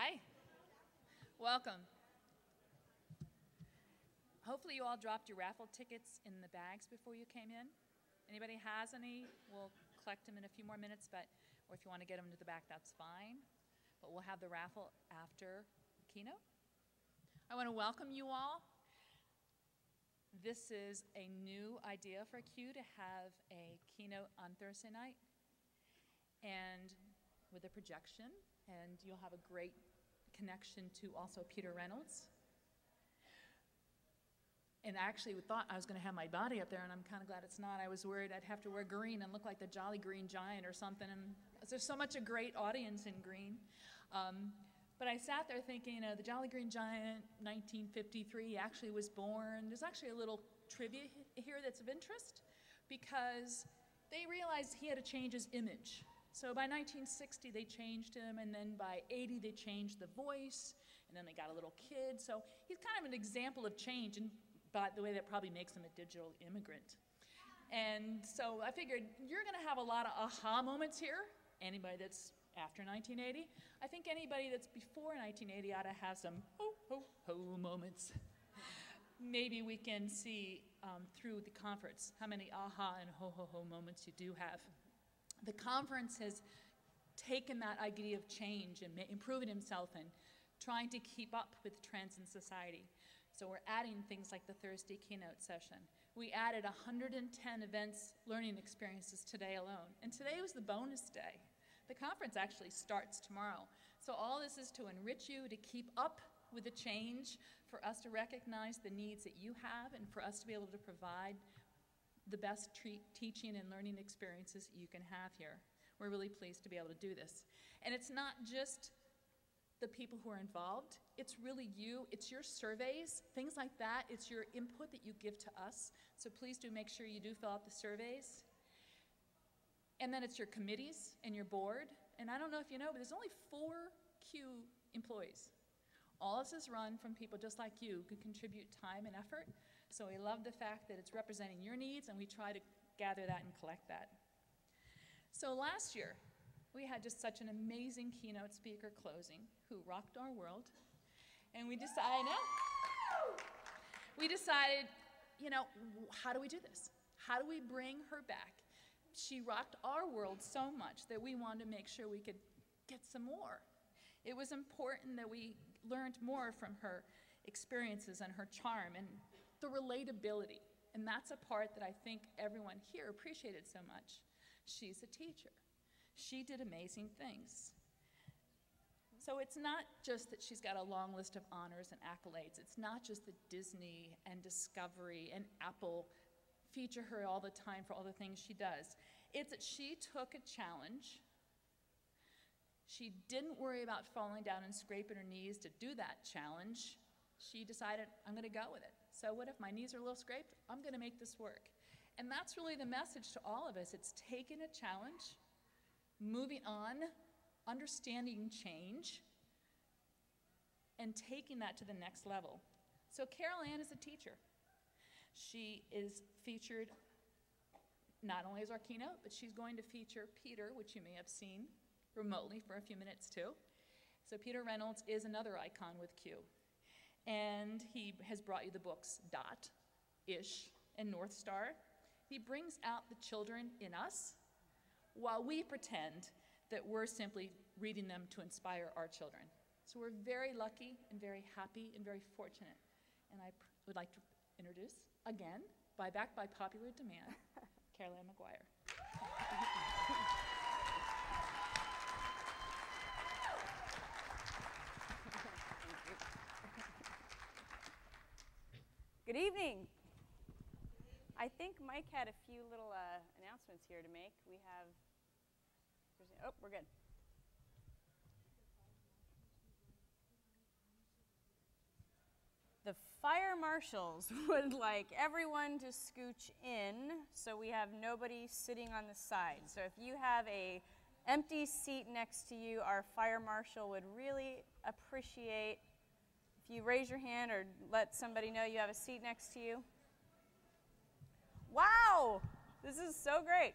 Hi. Welcome. Hopefully you all dropped your raffle tickets in the bags before you came in. Anybody has any? We'll collect them in a few more minutes, or if you want to get them to the back, that's fine. But we'll have the raffle after the keynote. I want to welcome you all. This is a new idea for CUE to have a keynote on Thursday night, and with a projection, and you'll have a great connection to also Peter Reynolds. And I actually thought I was going to have my body up there, and I'm kind of glad it's not. I was worried I'd have to wear green and look like the Jolly Green Giant or something, and there's so much a great audience in green. But I sat there thinking, the Jolly Green Giant, 1953, actually was born. There's actually a little trivia here that's of interest, because they realized he had to change his image. So by 1960, they changed him, and then by 80, they changed the voice, and then they got a little kid. So he's kind of an example of change, and by the way, that probably makes him a digital immigrant. And so I figured you're going to have a lot of aha moments here. Anybody that's after 1980. I think anybody that's before 1980 ought to have some ho, ho, ho moments. Maybe we can see through the conference how many aha and ho, ho, ho moments you do have. The conference has taken that idea of change and improving himself and trying to keep up with trends in society. So we're adding things like the Thursday keynote session. We added 110 events, learning experiences today alone. And today was the bonus day. The conference actually starts tomorrow. So all this is to enrich you, to keep up with the change, for us to recognize the needs that you have, and for us to be able to provide the best teaching and learning experiences you can have here. We're really pleased to be able to do this. And it's not just the people who are involved, it's really you, it's your surveys, things like that, it's your input that you give to us. So please do make sure you do fill out the surveys. And then it's your committees and your board. And I don't know if you know, but there's only 4 CUE employees. All this is run from people just like you who contribute time and effort. So we love the fact that it's representing your needs, and we try to gather that and collect that. So last year, we had just such an amazing keynote speaker closing who rocked our world. And we decided, how do we do this? How do we bring her back? She rocked our world so much that we wanted to make sure we could get some more. It was important that we learned more from her experiences and her charm and the relatability. And that's a part that I think everyone here appreciated so much. She's a teacher. She did amazing things. So it's not just that she's got a long list of honors and accolades. It's not just that Disney and Discovery and Apple feature her all the time for all the things she does. It's that she took a challenge. She didn't worry about falling down and scraping her knees to do that challenge. She decided, I'm going to go with it. So what if my knees are a little scraped? I'm going to make this work. And that's really the message to all of us. It's taking a challenge, moving on, understanding change, and taking that to the next level. So Carol Ann is a teacher. She is featured not only as our keynote, but she's going to feature Peter, which you may have seen remotely for a few minutes too. So Peter Reynolds is another icon with CUE. And he has brought you the books Dot, Ish, and North Star. He brings out the children in us while we pretend that we're simply reading them to inspire our children. So we're very lucky and very happy and very fortunate. And I would like to introduce, again, back by popular demand, Carol Ann McGuire. Good evening. I think Mike had a few little announcements here to make. We're good. The fire marshals would like everyone to scooch in so we have nobody sitting on the side. So if you have an empty seat next to you, our fire marshal would really appreciate if you raise your hand or let somebody know you have a seat next to you. Wow, this is so great.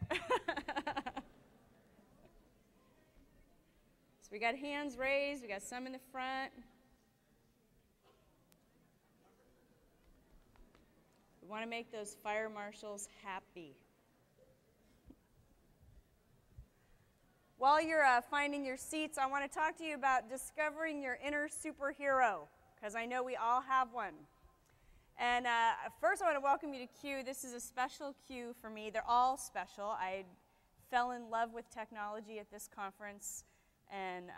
So We got hands raised. We got some in the front. We want to make those fire marshals happy. While you're finding your seats, I want to talk to you about discovering your inner superhero, because I know we all have one. And first I want to welcome you to CUE. This is a special CUE for me. They're all special. I fell in love with technology at this conference and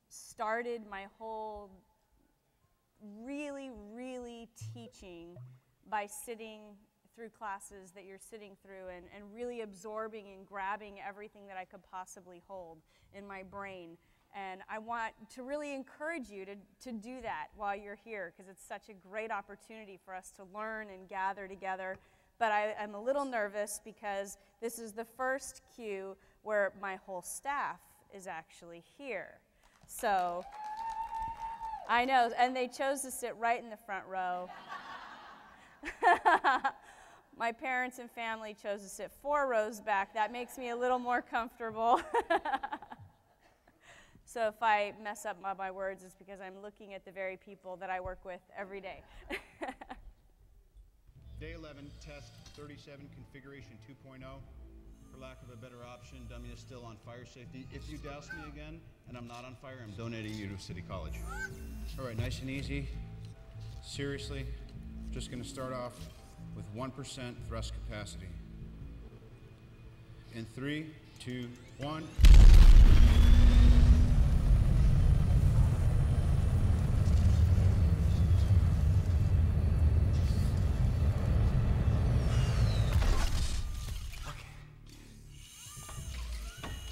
started my whole really teaching by sitting through classes that you're sitting through and really absorbing and grabbing everything that I could possibly hold in my brain. And I want to really encourage you to do that while you're here, because it's such a great opportunity for us to learn and gather together. But I'm a little nervous because this is the first CUE where my whole staff is actually here. So I know, and they chose to sit right in the front row. My parents and family chose to sit 4 rows back. That makes me a little more comfortable. So if I mess up my words, it's because I'm looking at the very people that I work with every day. Day 11, test 37, configuration 2.0. For lack of a better option, dummy is still on fire safety. If you douse me again and I'm not on fire, I'm donating you to City College. All right, nice and easy. Seriously, just gonna start off with 1% thrust capacity. In 3, 2, 1.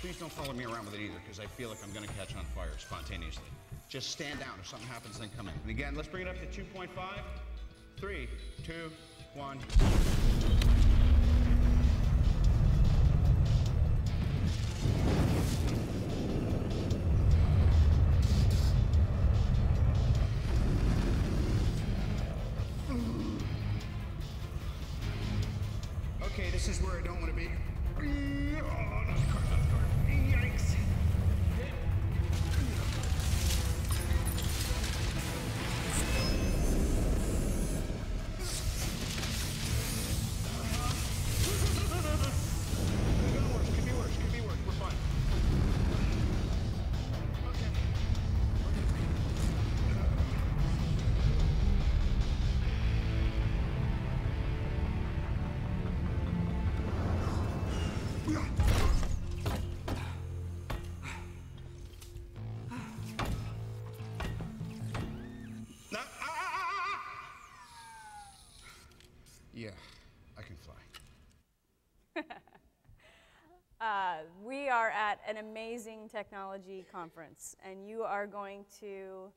Please don't follow me around with it either, because I feel like I'm going to catch on fire spontaneously. Just stand down. If something happens, then come in. And again, let's bring it up to 2.5. 3, 2, 1. Okay, this is where I don't want to be. Yikes. Could be worse. We're fine. Okay. Yeah, I can fly. We are at an amazing technology conference, and you are going to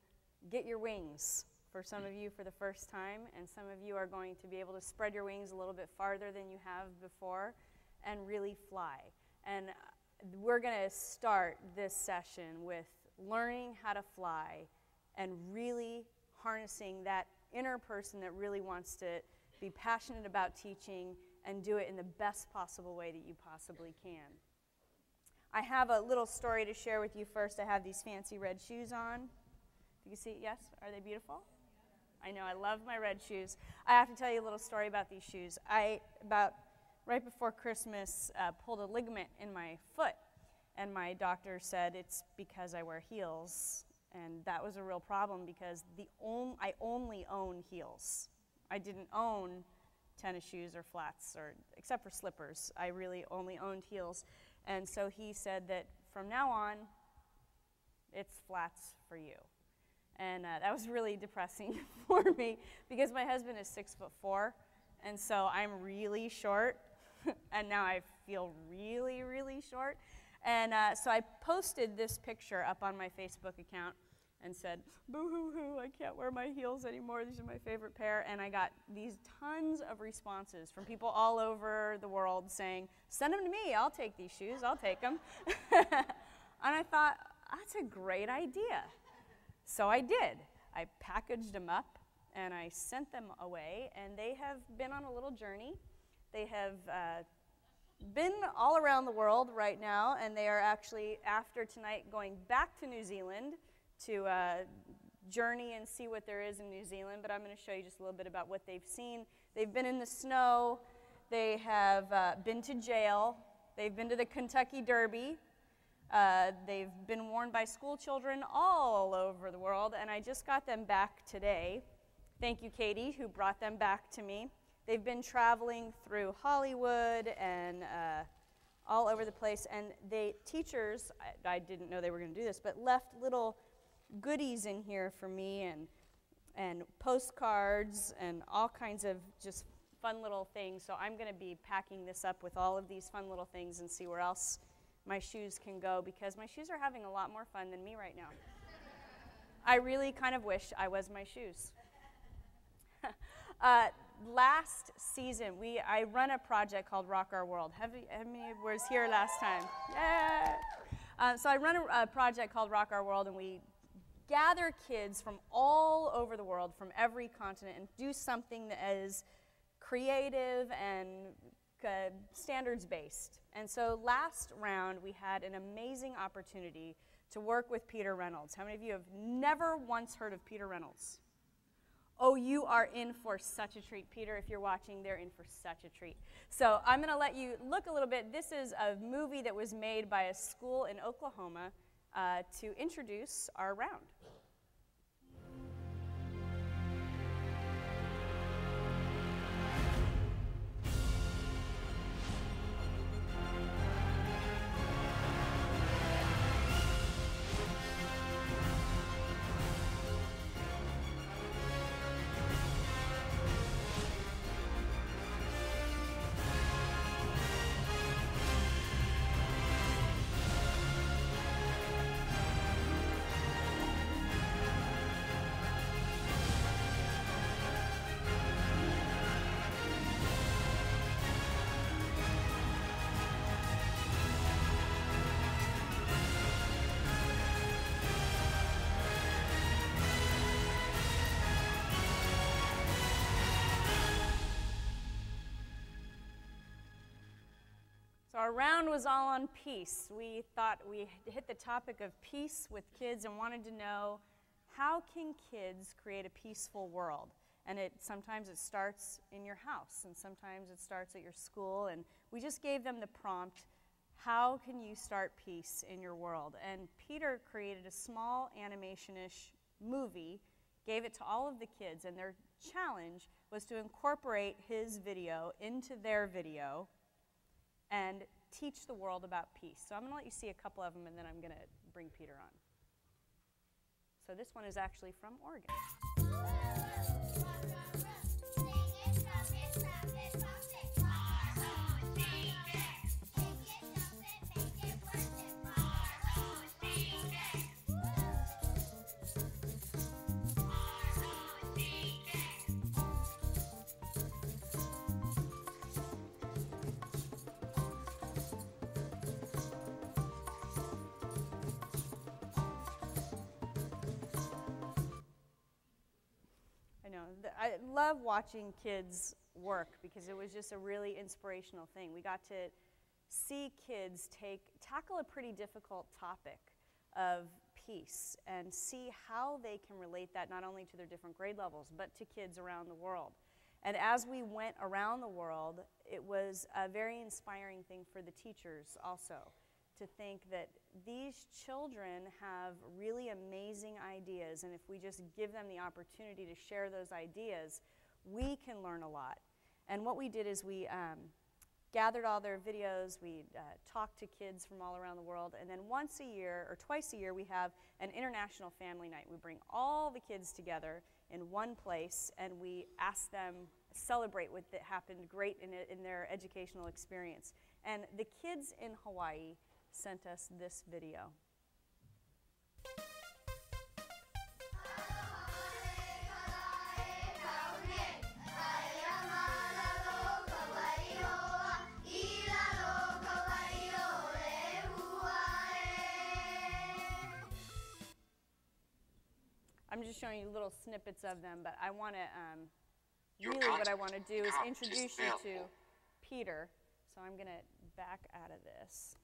get your wings. For some of you for the first time, and some of you are going to be able to spread your wings a little bit farther than you have before and really fly. And we're going to start this session with learning how to fly and really harnessing that inner person that really wants to be passionate about teaching and do it in the best possible way that you possibly can. I have a little story to share with you first. I have these fancy red shoes on. You can see, yes? Are they beautiful? I know, I love my red shoes. I have to tell you a little story about these shoes. About right before Christmas, pulled a ligament in my foot, and my doctor said it's because I wear heels, and that was a real problem because I only own heels. I didn't own tennis shoes or flats, or except for slippers. I really only owned heels, and so he said that from now on, it's flats for you. And that was really depressing for me because my husband is 6'4", and so I'm really short, and now I feel really short. And so I posted this picture up on my Facebook account and said, boo-hoo-hoo, I can't wear my heels anymore. These are my favorite pair. And I got these tons of responses from people all over the world saying, send them to me. I'll take these shoes. I'll take them. And I thought, that's a great idea. So I did. I packaged them up, and I sent them away, and they have been on a little journey. They have been all around the world right now, and they are actually, after tonight, going back to New Zealand to journey and see what there is in New Zealand. But I'm going to show you just a little bit about what they've seen. They've been in the snow. They have been to jail. They've been to the Kentucky Derby. They've been worn by school children all over the world, and I just got them back today. Thank you, Katie, who brought them back to me. They've been traveling through Hollywood and all over the place, and teachers, I didn't know they were going to do this, but left little goodies in here for me, and postcards and all kinds of just fun little things. So I'm going to be packing this up with all of these fun little things and see where else my shoes can go, because my shoes are having a lot more fun than me right now. I really kind of wish I was my shoes. Last season, I run a project called Rock Our World. How many was here last time? Yeah. So I run a project called Rock Our World, and we gather kids from all over the world, from every continent, and do something that is creative and standards-based. And so last round, we had an amazing opportunity to work with Peter Reynolds. How many of you have never once heard of Peter Reynolds? Oh, you are in for such a treat. Peter, if you're watching, they're in for such a treat. So I'm going to let you look a little bit. This is a movie that was made by a school in Oklahoma to introduce our round. Our round was all on peace. We thought we hit the topic of peace with kids and wanted to know, how can kids create a peaceful world? And sometimes it starts in your house, and sometimes it starts at your school, and we just gave them the prompt, how can you start peace in your world? And Peter created a small animation-ish movie, gave it to all of the kids, and their challenge was to incorporate his video into their video and teach the world about peace. So I'm going to let you see a couple of them, and then I'm going to bring Peter on. So this one is actually from Oregon. I love watching kids work because it was just a really inspirational thing. We got to see kids tackle a pretty difficult topic of peace and see how they can relate that not only to their different grade levels, but to kids around the world. And as we went around the world, it was a very inspiring thing for the teachers also, to think that these children have really amazing ideas, and if we just give them the opportunity to share those ideas, we can learn a lot. And what we did is we gathered all their videos, we talked to kids from all around the world, and then once a year, or twice a year, we have an international family night. We bring all the kids together in one place, and we ask them celebrate what happened great in their educational experience. And the kids in Hawaii sent us this video. I'm just showing you little snippets of them, but I want to, really what I want to do is introduce you to Peter. So I'm going to back out of this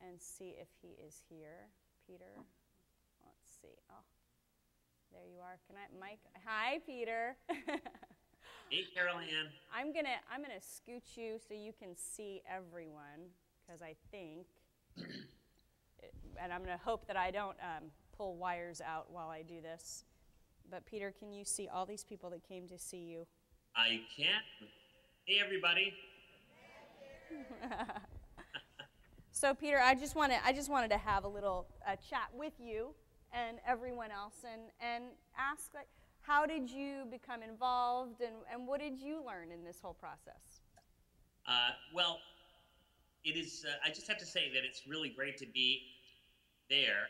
and see if he is here. Peter, let's see. Oh, there you are. Can I, Mike? Hi, Peter. Hey, Carol Ann. I'm gonna scooch you so you can see everyone, because I think, and I'm gonna hope that I don't pull wires out while I do this. But Peter, can you see all these people that came to see you? I can. Hey, everybody. So Peter, I just wanted to have a little chat with you and everyone else, and ask, like, how did you become involved, and what did you learn in this whole process? Well, it is. I just have to say that it's really great to be there,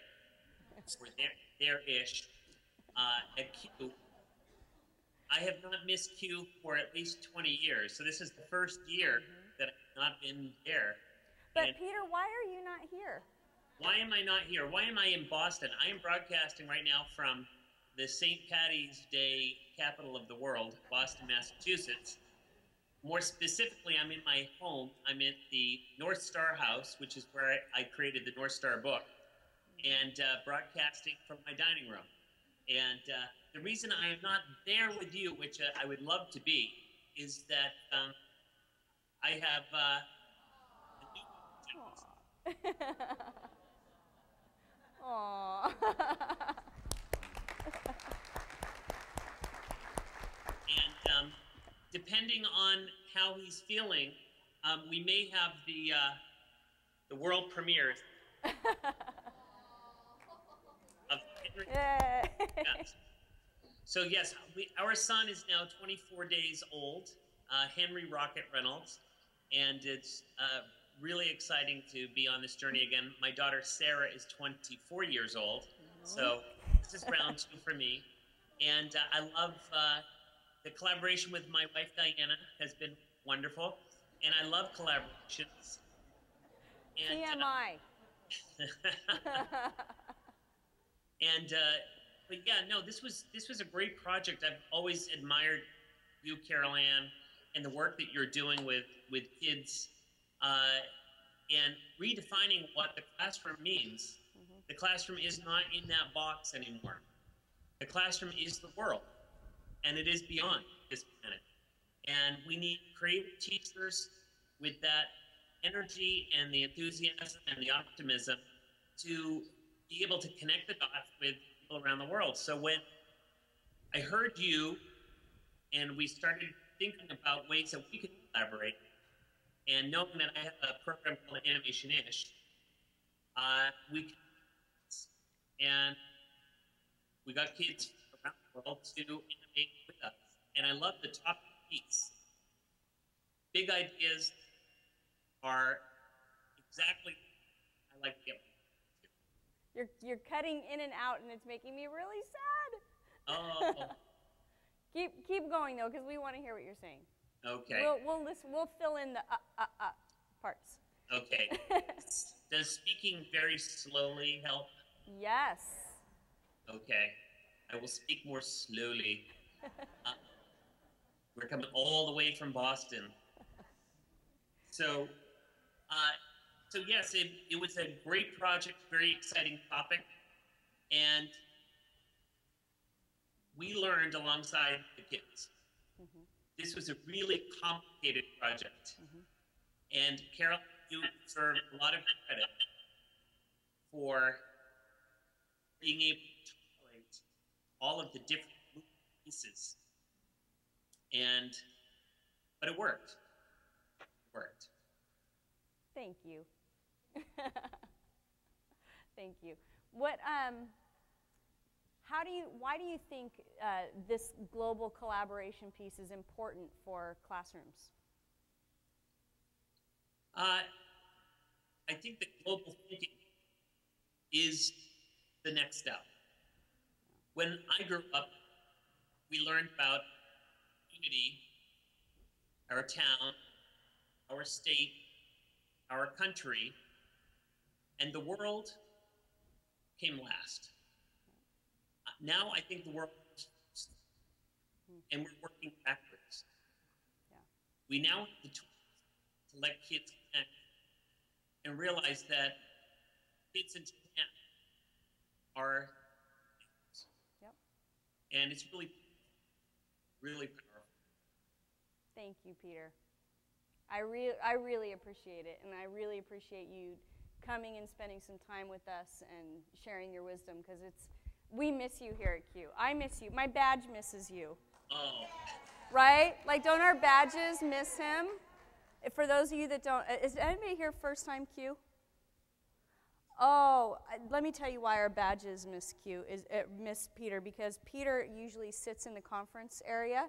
or there-ish, at Q. I have not missed Q for at least 20 years, so this is the first year that I've not been there. But And Peter, why are you not here? why am I not here? Why am I in Boston? I am broadcasting right now from the St. Patty's Day capital of the world, Boston, Massachusetts. More specifically, I'm in my home. I'm at the North Star House, which is where I created the North Star book, and broadcasting from my dining room. And the reason I am not there with you, which I would love to be, is that I have Aww. and depending on how he's feeling, we may have the world premiere of Henry. Yay. Yes. So yes, our son is now 24 days old, Henry Rocket Reynolds, and it's really exciting to be on this journey again. My daughter Sarah is 24 years old, so this is round 2 for me, and I love the collaboration with my wife Diana has been wonderful, and I love collaborations. And, TMI. and but yeah, no, this was a great project. I've always admired you, Carol Ann, and the work that you're doing with kids, and redefining what the classroom means. The classroom is not in that box anymore. The classroom is the world, and it is beyond this planet. And we need creative teachers with that energy and the enthusiasm and the optimism to be able to connect the dots with people around the world. So when I heard you and we started thinking about ways that we could collaborate, and knowing that I have a program called Animation-ish, we got kids around the world to innovate with us. And I love the top piece. Big ideas are exactly I like to get. You're cutting in and out, and it's making me really sad. Oh. Keep going though, because we want to hear what you're saying. Okay. We'll listen. We'll fill in the parts. Okay. Does speaking very slowly help? Yes. Okay. I will speak more slowly. We're coming all the way from Boston. So yes, it was a great project, very exciting topic, and we learned alongside the kids. This was a really complicated project, and Carol, you deserve a lot of credit for being able to translate all of the different pieces, but it worked. It worked. Thank you. Thank you. Why do you think this global collaboration piece is important for classrooms? I think that global thinking is the next step. When I grew up, we learned about community, our town, our state, our country, and the world came last. Now I think the world is first, and we're working backwards. Yeah. We now have the tools to let kids connect and realize that kids in Japan are, Yep. and it's really, really powerful. Thank you, Peter. I really appreciate it, and I really appreciate you coming and spending some time with us and sharing your wisdom, because we miss you here at Q. I miss you. My badge misses you. Oh, Right? Like, don't our badges miss him? For those of you that don't, is anybody here first time Q? Oh, let me tell you why our badges miss miss Peter, because Peter usually sits in the conference area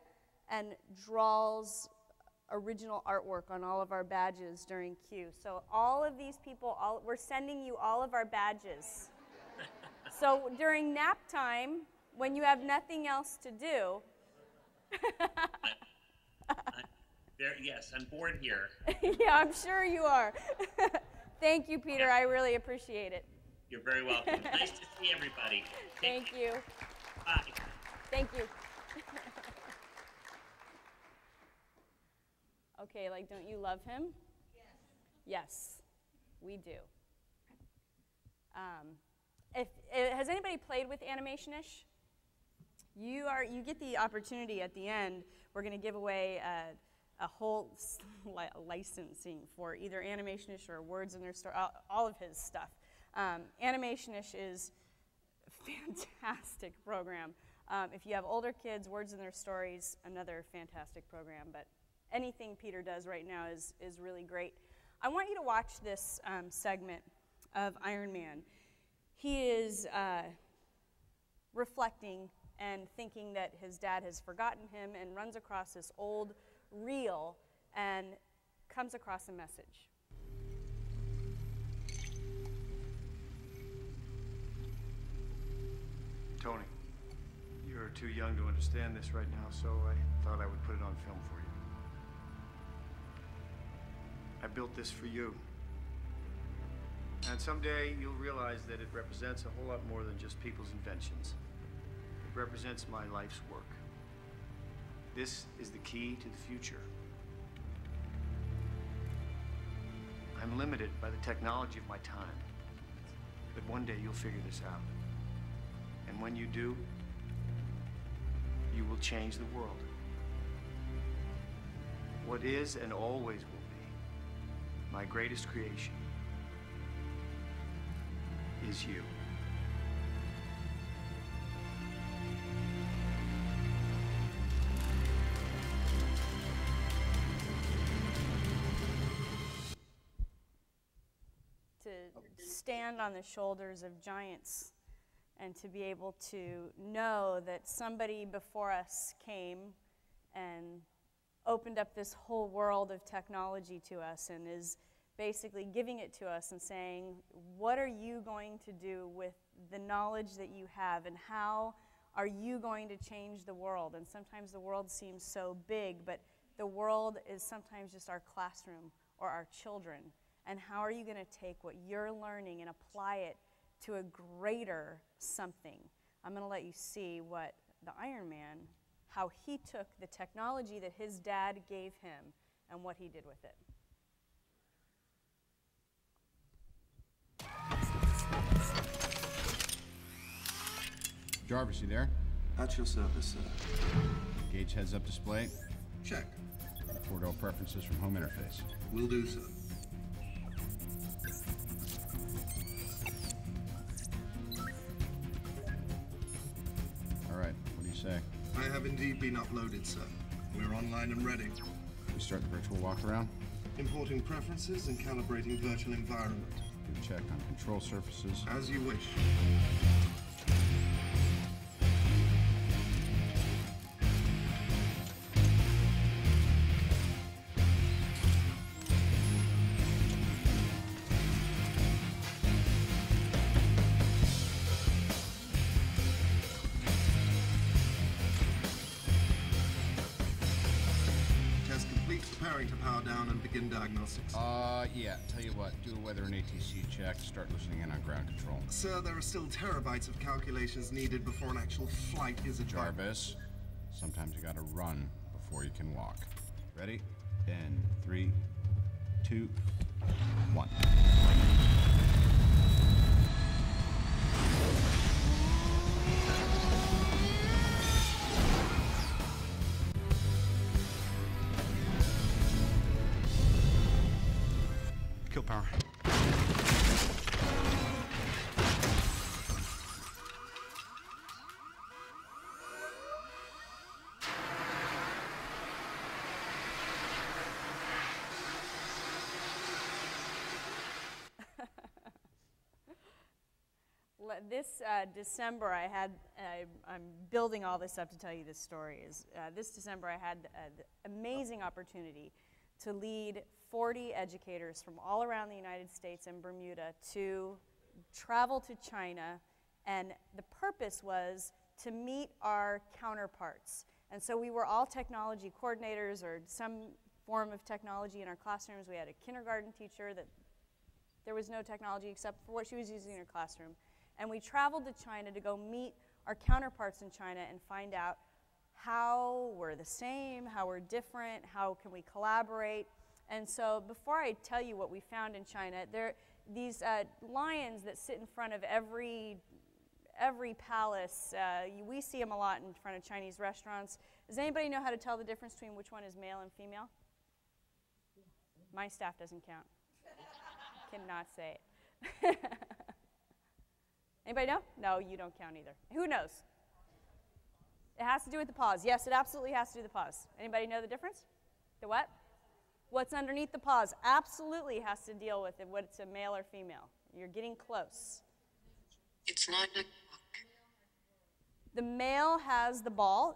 and draws original artwork on all of our badges during Q. So all of these people, we're sending you all of our badges. So during nap time, when you have nothing else to do, yes, I'm bored here. yeah, I'm sure you are. Thank you, Peter. I really appreciate it. You're very welcome. Nice to see everybody. Thank you. Bye. Thank you. Okay, like, don't you love him? Yes, we do. Has anybody played with Animation-ish? You get the opportunity at the end. We're going to give away a whole licensing for either Animation-ish or Words in Their Story, all of his stuff. Animation-ish is a fantastic program. If you have older kids, Words in Their Stories, another fantastic program. But anything Peter does right now is really great. I want you to watch this segment of Iron Man. He is reflecting and thinking that his dad has forgotten him, and runs across this old reel and comes across a message. Tony, you're too young to understand this right now, so I thought I would put it on film for you. I built this for you. And someday you'll realize that it represents a whole lot more than just people's inventions. It represents my life's work. This is the key to the future. I'm limited by the technology of my time. But one day you'll figure this out. And when you do, you will change the world. What is and always will be my greatest creation is you. To stand on the shoulders of giants and to be able to know that somebody before us came and opened up this whole world of technology to us and is basically giving it to us and saying, what are you going to do with the knowledge that you have, and how are you going to change the world? And sometimes the world seems so big, but the world is sometimes just our classroom or our children. And how are you going to take what you're learning and apply it to a greater something? I'm going to let you see what the Iron Man, how he took the technology that his dad gave him and what he did with it. Jarvis, you there? At your service, sir. Gauge heads-up display. Check. 4-door preferences from home interface. Will do, sir. All right, what do you say? I have indeed been uploaded, sir. We're online and ready. We start the virtual walk-around. Importing preferences and calibrating virtual environment. Do a check on control surfaces. As you wish. Test complete. Preparing to power down and begin diagnostics. Yeah, tell you what, do a weather and ATC check, start listening in on ground control. Sir, there are still terabytes of calculations needed before an actual flight is a Jarvis, sometimes you gotta run before you can walk. Ready? In 3, 2, 1. Kill power. This December, I'm building all this up to tell you this story. This December, I had the amazing opportunity to lead 40 educators from all around the United States and Bermuda to travel to China, and the purpose was to meet our counterparts. And so we were all technology coordinators or some form of technology in our classrooms. We had a kindergarten teacher that there was no technology except for what she was using in her classroom. And we traveled to China to go meet our counterparts in China and find out how we're the same, how we're different, how can we collaborate. And so before I tell you what we found in China, these lions that sit in front of every palace, we see them a lot in front of Chinese restaurants. Does anybody know how to tell the difference between which one is male and female? My staff doesn't count. Cannot say it. Anybody know? No, you don't count either. Who knows? It has to do with the paws. Yes, it absolutely has to do with the paws. Anybody know the difference? The what? What's underneath the paws absolutely has to deal with it, whether it's a male or female. You're getting close. It's 9 o'clock. The male has the ball,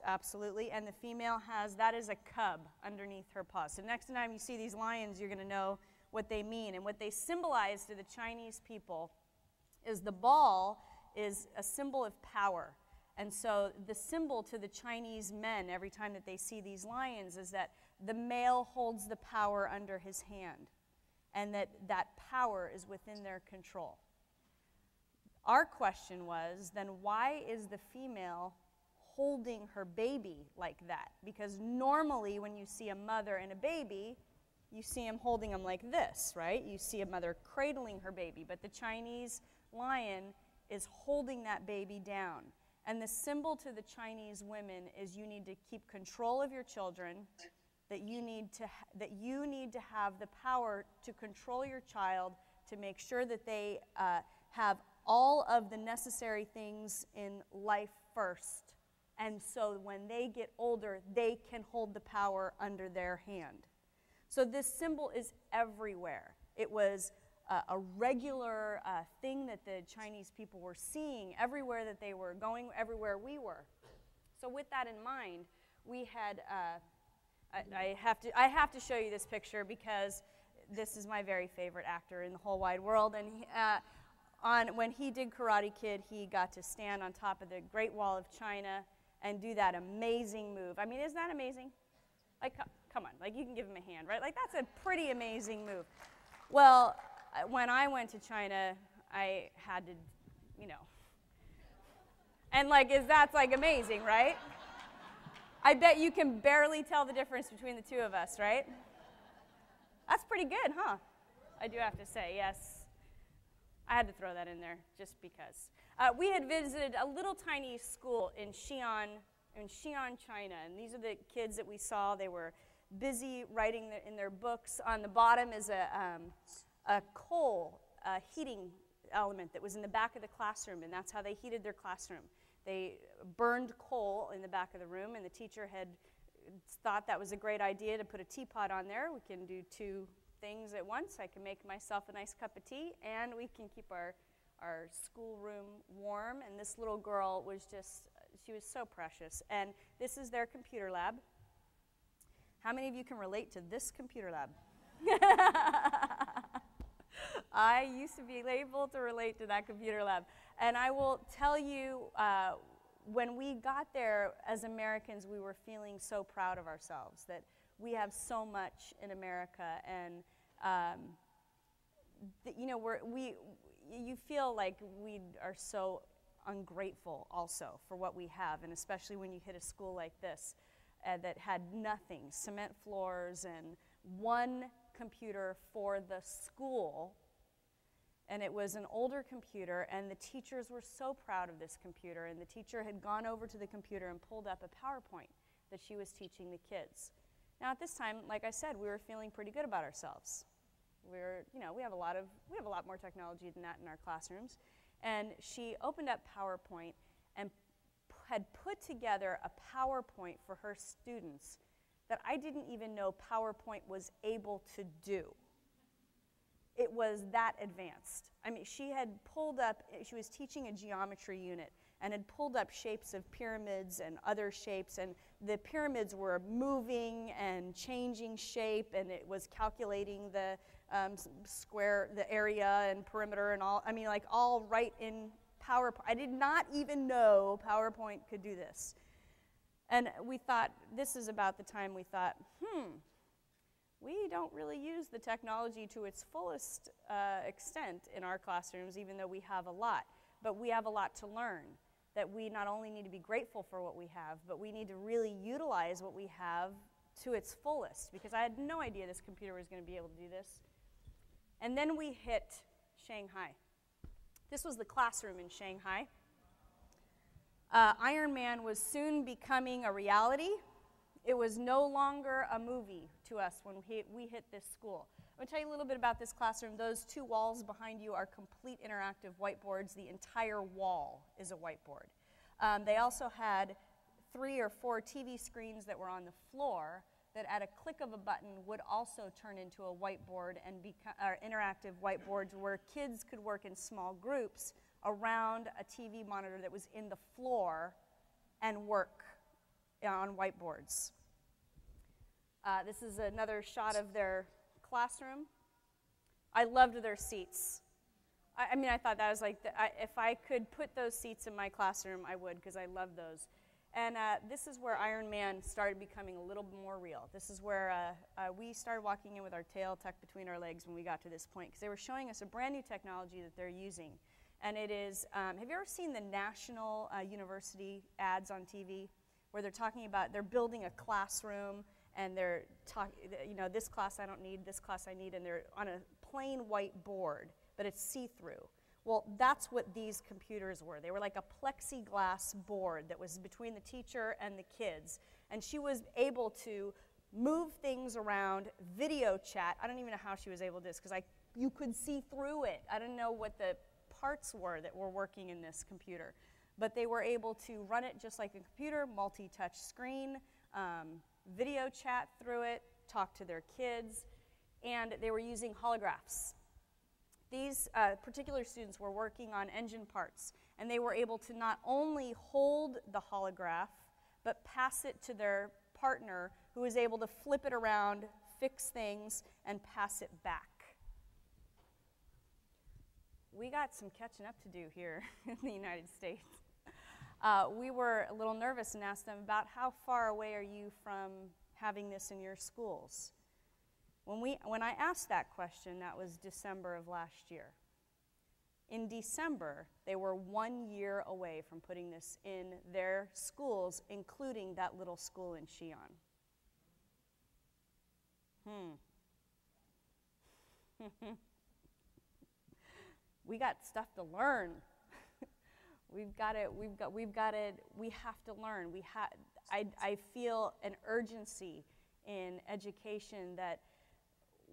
absolutely, and the female has, that is a cub underneath her paws. So next time you see these lions, you're going to know what they mean. And what they symbolize to the Chinese people is the ball is a symbol of power. And so the symbol to the Chinese men every time that they see these lions is that the male holds the power under his hand, and that power is within their control. Our question was, then why is the female holding her baby like that? Because normally when you see a mother and a baby, you see them holding them like this, right? You see a mother cradling her baby, but the Chinese lion is holding that baby down. And the symbol to the Chinese women is you need to keep control of your children, that you need to have the power to control your child, to make sure that they have all of the necessary things in life first. And so when they get older, they can hold the power under their hand. So this symbol is everywhere. It was a regular thing that the Chinese people were seeing everywhere that they were going, everywhere we were. So with that in mind, we had, I have to show you this picture because this is my very favorite actor in the whole wide world. And when he did Karate Kid, he got to stand on top of the Great Wall of China and do that amazing move. I mean, isn't that amazing? Like, come on, like you can give him a hand, right? Like that's a pretty amazing move. Well, when I went to China, I had to, and that's like amazing, right? I bet you can barely tell the difference between the two of us, right? That's pretty good, huh? I do have to say, yes. I had to throw that in there just because. We had visited a little tiny school in Xi'an, China, and these are the kids that we saw. They were busy writing in their books. On the bottom is a coal heating element that was in the back of the classroom, and that's how they heated their classroom. They burned coal in the back of the room, and the teacher had thought that was a great idea to put a teapot on there. We can do two things at once. I can make myself a nice cup of tea, and we can keep our schoolroom warm. And this little girl was she was so precious. And this is their computer lab. How many of you can relate to this computer lab? I used to be able to relate to that computer lab. And I will tell you, when we got there as Americans, we were feeling so proud of ourselves that we have so much in America. And, you feel like we are so ungrateful also for what we have, and especially when you hit a school like this that had nothing, cement floors and one computer for the school. And it was an older computer, and the teachers were so proud of this computer. And the teacher had gone over to the computer and pulled up a PowerPoint that she was teaching the kids. Now at this time, like I said, we were feeling pretty good about ourselves. We have a lot more technology than that in our classrooms. And she opened up PowerPoint and had put together a PowerPoint for her students that I didn't even know PowerPoint was able to do. It was that advanced. I mean, she was teaching a geometry unit and had pulled up shapes of pyramids and other shapes, and the pyramids were moving and changing shape, and it was calculating the square, the area and perimeter and all, I mean, like all right in PowerPoint. I did not even know PowerPoint could do this. And we thought, this is about the time we thought, we don't really use the technology to its fullest extent in our classrooms, even though we have a lot. But we have a lot to learn, that we not only need to be grateful for what we have, but we need to really utilize what we have to its fullest, because I had no idea this computer was going to be able to do this. And then we hit Shanghai. This was the classroom in Shanghai. Iron Man was soon becoming a reality. It was no longer a movie to us when we hit this school. I'm going to tell you a little bit about this classroom. Those two walls behind you are complete interactive whiteboards. The entire wall is a whiteboard. They also had 3 or 4 TV screens that were on the floor that at a click of a button would also turn into a whiteboard and interactive whiteboards where kids could work in small groups around a TV monitor that was in the floor and work on whiteboards. This is another shot of their classroom. I loved their seats. I mean, I thought that was like, if I could put those seats in my classroom, I would, because I love those. And this is where Iron Man started becoming a little more real. This is where we started walking in with our tail tucked between our legs when we got to this point, because they were showing us a brand new technology that they're using. And it is, have you ever seen the National University ads on TV, where they're talking about, they're building a classroom, and they're talking, this class I don't need, this class I need, and they're on a plain white board, but it's see-through. Well, that's what these computers were. They were like a plexiglass board that was between the teacher and the kids. And she was able to move things around, video chat. I don't even know how she was able to do this, because you could see through it. I don't know what the parts were that were working in this computer. But they were able to run it just like a computer, multi-touch screen, video chat through it, talk to their kids, and they were using holographs. These particular students were working on engine parts, and they were able to not only hold the holograph, but pass it to their partner, who was able to flip it around, fix things, and pass it back. We got some catching up to do here in the United States. We were a little nervous and asked them about how far away are you from having this in your schools. When I asked that question, that was December of last year. In December, they were 1 year away from putting this in their schools, including that little school in Xi'an. We got stuff to learn. We have to learn. I feel an urgency in education that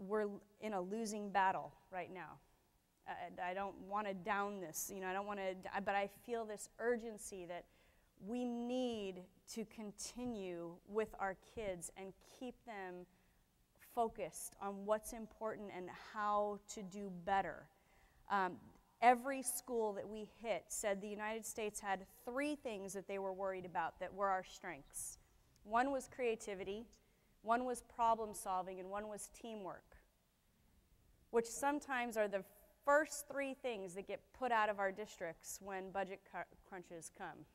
we're in a losing battle right now. I don't want to down this, I don't want to, but I feel this urgency that we need to continue with our kids and keep them focused on what's important and how to do better. Every school that we hit said the United States had 3 things that they were worried about that were our strengths. One was creativity, one was problem solving, and one was teamwork, which sometimes are the first 3 things that get put out of our districts when budget crunches come.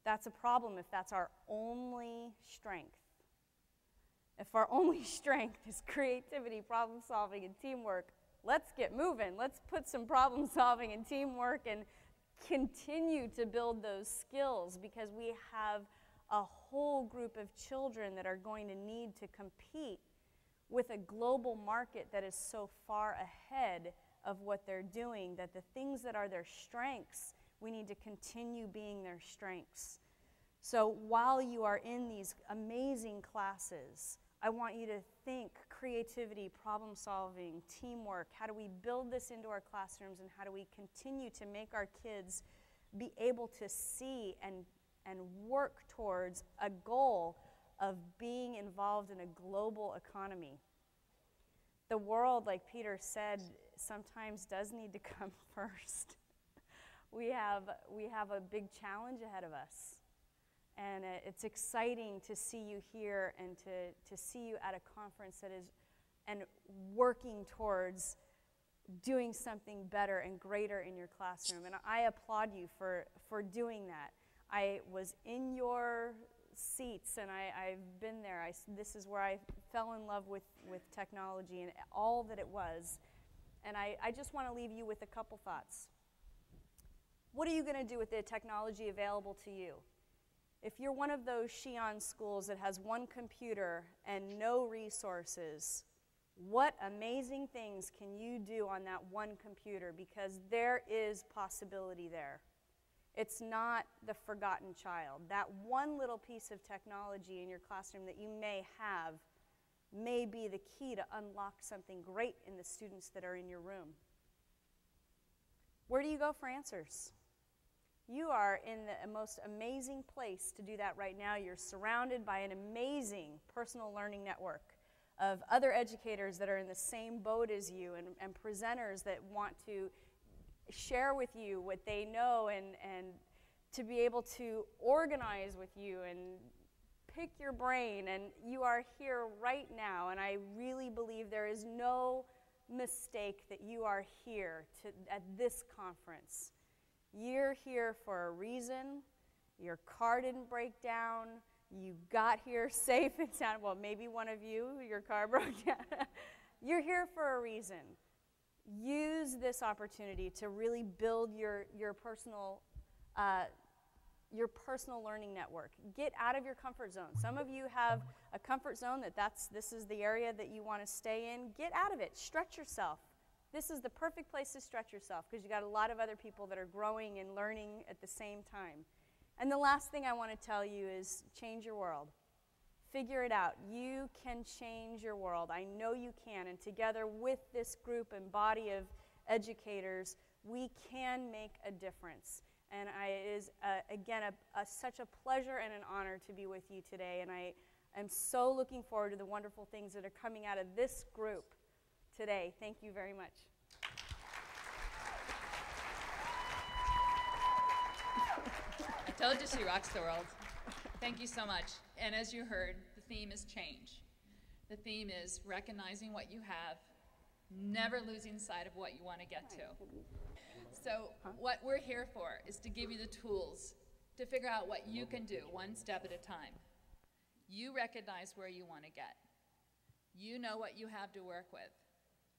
That's a problem if that's our only strength. If our only strength is creativity, problem solving, and teamwork, let's get moving. Let's put some problem solving and teamwork and continue to build those skills, because we have a whole group of children that are going to need to compete with a global market that is so far ahead of what they're doing, that the things that are their strengths, we need to continue being their strengths. So while you are in these amazing classes, I want you to think creativity, problem solving, teamwork. How do we build this into our classrooms, and how do we continue to make our kids be able to see and work towards a goal of being involved in a global economy? The world, like Peter said, sometimes does need to come first. We have a big challenge ahead of us. And it's exciting to see you here and to see you at a conference that is and working towards doing something better and greater in your classroom. And I applaud you for doing that. I was in your seats, and I've been there. This is where I fell in love with technology and all that it was. And I just want to leave you with a couple thoughts. What are you going to do with the technology available to you? If you're one of those Xi'an schools that has one computer and no resources, what amazing things can you do on that one computer? Because there is possibility there. It's not the forgotten child. That one little piece of technology in your classroom that you may have may be the key to unlock something great in the students that are in your room. Where do you go for answers? You are in the most amazing place to do that right now. You're surrounded by an amazing personal learning network of other educators that are in the same boat as you, and presenters that want to share with you what they know, and to be able to organize with you and pick your brain. And you are here right now, and I really believe there is no mistake that you are here at this conference. You're here for a reason. Your car didn't break down. You got here safe and sound. Well, maybe one of you, your car broke down. You're here for a reason. Use this opportunity to really build your personal learning network. Get out of your comfort zone. Some of you have a comfort zone this is the area that you want to stay in. Get out of it. Stretch yourself. This is the perfect place to stretch yourself, because you got a lot of other people that are growing and learning at the same time. And the last thing I want to tell you is change your world. Figure it out. You can change your world. I know you can. And together with this group and body of educators, we can make a difference. And it is, again, such a pleasure and an honor to be with you today. And I am so looking forward to the wonderful things that are coming out of this group today. Thank you very much. I told you she rocks the world. Thank you so much. And as you heard, the theme is change. The theme is recognizing what you have, never losing sight of what you want to get to. So what we're here for is to give you the tools to figure out what you can do one step at a time. You recognize where you want to get. You know what you have to work with.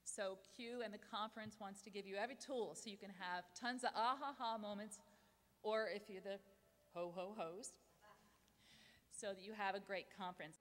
So Q and the conference wants to give you every tool so you can have tons of ah-ha-ha moments, or if you're the ho-ho-hos, so that you have a great conference.